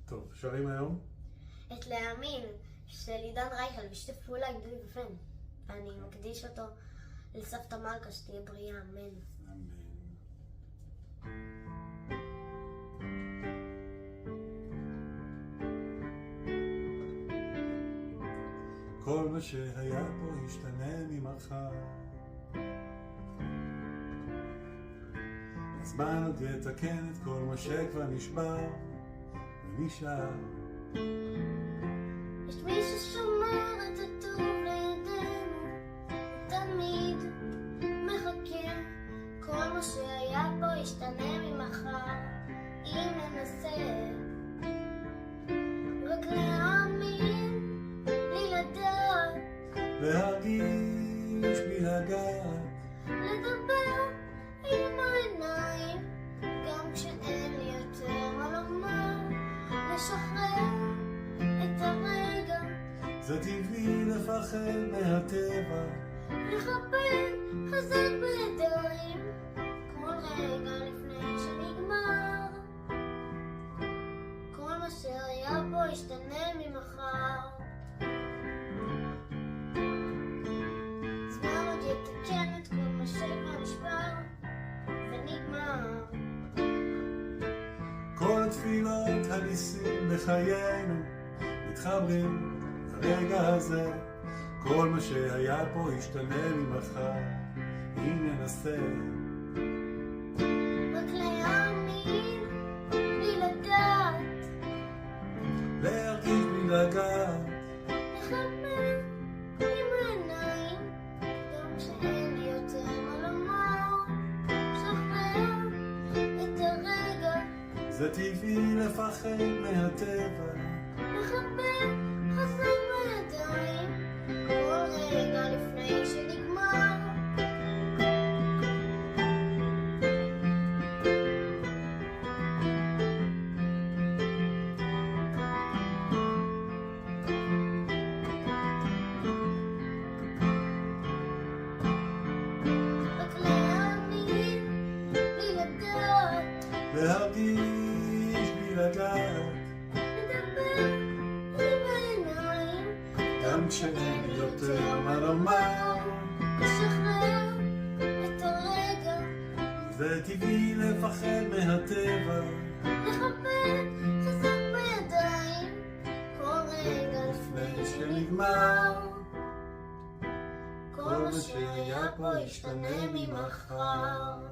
טוב, שרים היום? את להאמין של עידן רייכל בשיתוף פעולה עם דובי ופן. אני מקדיש אותו לסבתא מלכה, שתהיה בריאה, אמן. אמן. כל מה שהיה פה ישתנה ממחר, הזמן עוד יתקן את כל מה שכבר נשבר ונשאר. יש מי ששומר את הטוב לידינו, תמיד מחכה. כל מה שהיה פה ישתנה ממחר, אם ננסה רק להאמין, בלי לדעת, להרגיש בלי לגעת, לדבר עם העיניים, גם כשאין לי יותר מה לומר, לשחרר את הרגע, זה טבעי לפחד מהטבע, לחבק חזק בידיים, כל רגע לפני שנגמר. כל מה שהיה פה ישתנה ממחר, זמן עוד יתקן את כל מה שכבר נשבר ונגמר. כל התפילות הניסים בחיינו מתחברים לרגע הזה. כל מה שהיה פה ישתנה ממחר, אם ננסה רק להאמין, בלי לדעת, להרגיש בלי לגעת, לחבר עם העיניים, גם כשאין לי יותר מה לומר, שחרר את הרגע, זה טבעי לפחד מהטבע, לחבר חזק בידיים, כל רגע לפני שנגמר. רק להאמין, בלי לדעת, להרגיש בלי לגעת, לדבר עם העיניים, גם כשאין לי יותר מה לומר, לשחרר את הרגע, זה טבעי לפחד מהטבע, לחבק חזק בידיים, כל רגע לפני שנגמר. כל מה שהיה פה ישתנה ממחר.